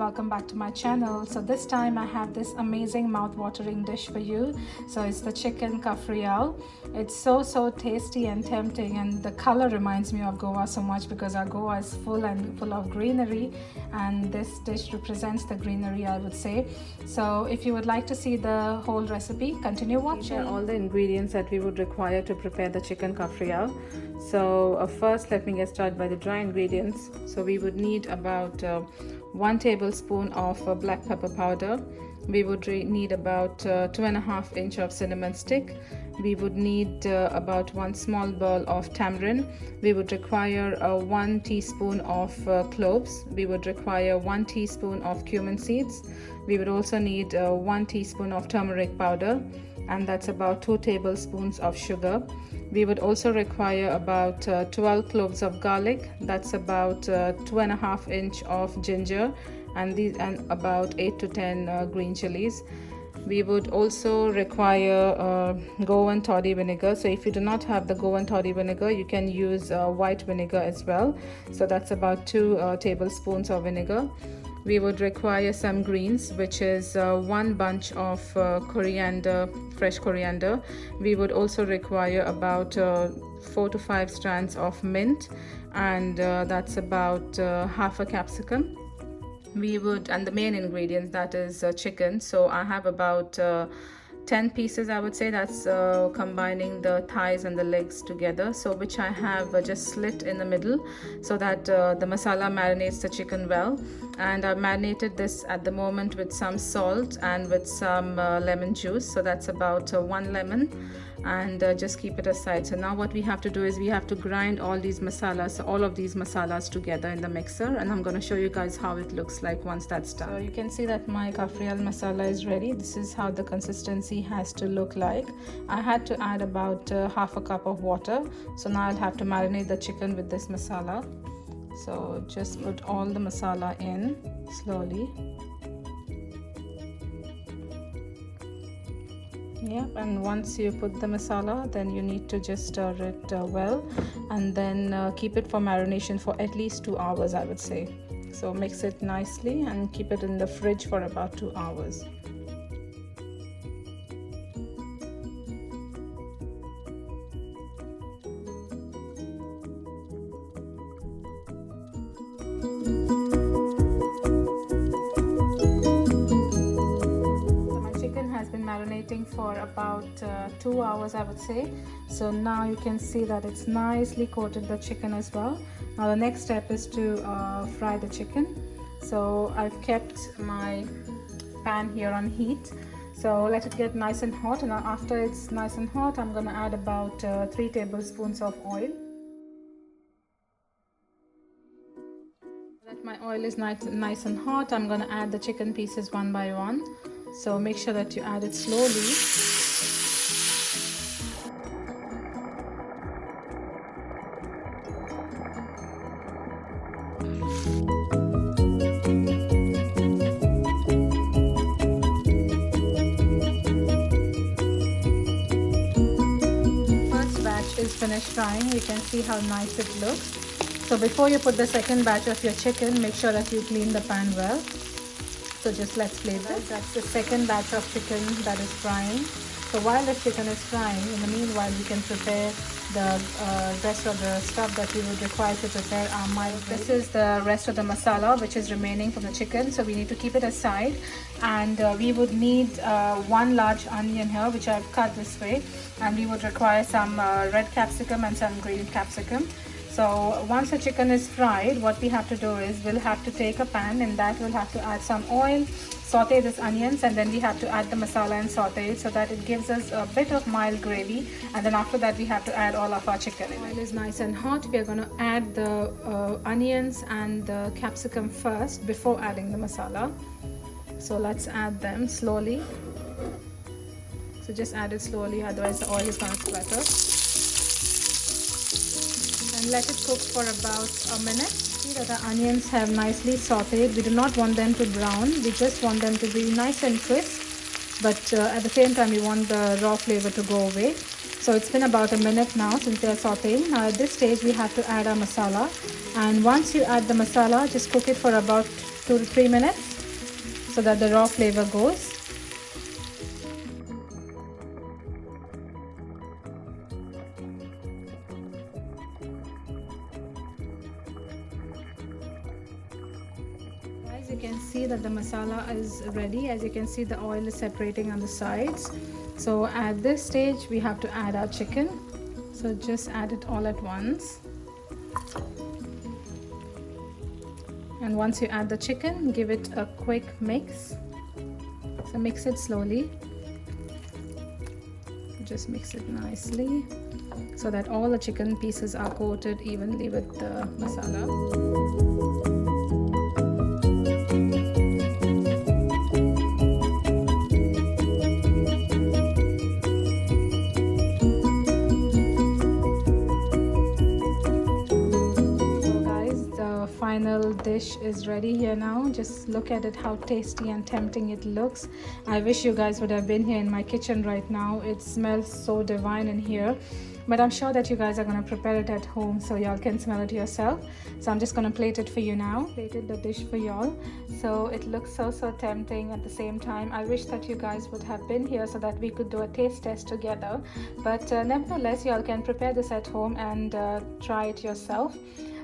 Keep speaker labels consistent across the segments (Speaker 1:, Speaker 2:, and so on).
Speaker 1: welcome back to my channel. So this time I have this amazing mouth-watering dish for you. So it's the chicken Cafreal. It's so tasty and tempting, and the color reminds me of Goa so much because our Goa is full of greenery, and this dish represents the greenery, I would say. So if you would like to see the whole recipe, continue watching. These are all the ingredients that we would require to prepare the chicken Cafreal. So first let me get started by the dry ingredients. So we would need about 1 tablespoon of black pepper powder. We would need about 2.5 inch of cinnamon stick. We would need about 1 small bowl of tamarind. We would require 1 teaspoon of cloves. We would require 1 teaspoon of cumin seeds. We would also need 1 teaspoon of turmeric powder, and that's about 2 tablespoons of sugar. We would also require about 12 cloves of garlic. That's about 2.5 inch of ginger, and about 8 to 10 green chillies. We would also require Goan toddy vinegar. So if you do not have the Goan toddy vinegar, you can use white vinegar as well. So that's about 2 tablespoons of vinegar. We would require some greens, which is 1 bunch of coriander, fresh coriander. We would also require about 4 to 5 strands of mint, and that's about half a capsicum. We would, and the main ingredients, that is chicken. So I have about 10 pieces, I would say. That's combining the thighs and the legs together, so which I have just slit in the middle so that the masala marinates the chicken well. And I've marinated this at the moment with some salt and with some lemon juice. So that's about 1 lemon, and just keep it aside. So now what we have to do is we have to grind all these masalas, all of these masalas together in the mixer, and I'm going to show you guys how it looks like once that's done. So you can see that my Cafreal masala is ready. This is how the consistency has to look like. I had to add about half a cup of water. So now I'll have to marinate the chicken with this masala. So just put all the masala in slowly. Yeah, and once you put the masala, then you need to just stir it well, and then keep it for marination for at least 2 hours, I would say. So mix it nicely and keep it in the fridge for about 2 hours. Marinating for about 2 hours, I would say. So now you can see that it's nicely coated the chicken as well. Now the next step is to fry the chicken. So I've kept my pan here on heat, so let it get nice and hot, and after it's nice and hot, I'm going to add about 3 tablespoons of oil. That my oil is nice and hot, I'm going to add the chicken pieces one by one. So make sure that you add it slowly. First batch is finished frying. You can see how nice it looks. So before you put the second batch of your chicken, make sure that you clean the pan well. So just let's play this. That's the second batch of chicken that is frying. So while the chicken is frying, in the meanwhile, we can prepare the rest of the stuff that we would require to prepare our mild. This is the rest of the masala which is remaining from the chicken. So we need to keep it aside, and we would need 1 large onion here, which I've cut this way, and we would require some red capsicum and some green capsicum. So once the chicken is fried, what we have to do is we'll have to take a pan, and that we'll have to add some oil, saute this onions, and then we have to add the masala and saute it so that it gives us a bit of mild gravy. And then after that we have to add all of our chicken. The oil is nice and hot. We are going to add the onions and the capsicum first before adding the masala. So let's add them slowly. So just add it slowly, otherwise the oil is going to splatter. And let it cook for about a minute. See that the onions have nicely sauteed. We do not want them to brown. We just want them to be nice and crisp, but at the same time we want the raw flavor to go away. So it's been about a minute now since they are sauteing. Now at this stage we have to add our masala, and once you add the masala, just cook it for about 2 to 3 minutes. so that the raw flavor goes. Guys, you can see that the masala is ready. As you can see, the oil is separating on the sides. So at this stage we have to add our chicken. So just add it all at once. And once you add the chicken, give it a quick mix. So mix it slowly. Just mix it nicely so that all the chicken pieces are coated evenly with the masala. Final dish is ready here now. Just look at it, how tasty and tempting it looks. I wish you guys would have been here in my kitchen right now. It smells so divine in here, but I'm sure that you guys are going to prepare it at home so y'all can smell it yourself. So I'm just going to plate it for you now. Plated the dish for y'all. So it looks so tempting. At the same time, I wish that you guys would have been here so that we could do a taste test together, but nevertheless y'all can prepare this at home and try it yourself.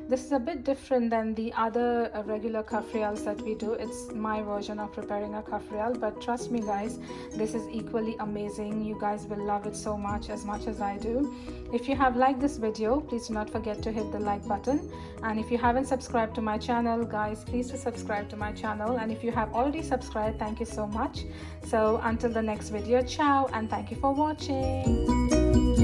Speaker 1: This is a bit different than the other regular cafreals that we do. It's my version of preparing a cafreal, but trust me guys, this is equally amazing. You guys will love it so much as I do. If you have liked this video, please do not forget to hit the like button. And if you haven't subscribed to my channel, guys, please do subscribe to my channel. And if you have already subscribed, thank you so much. So until the next video, ciao, and thank you for watching.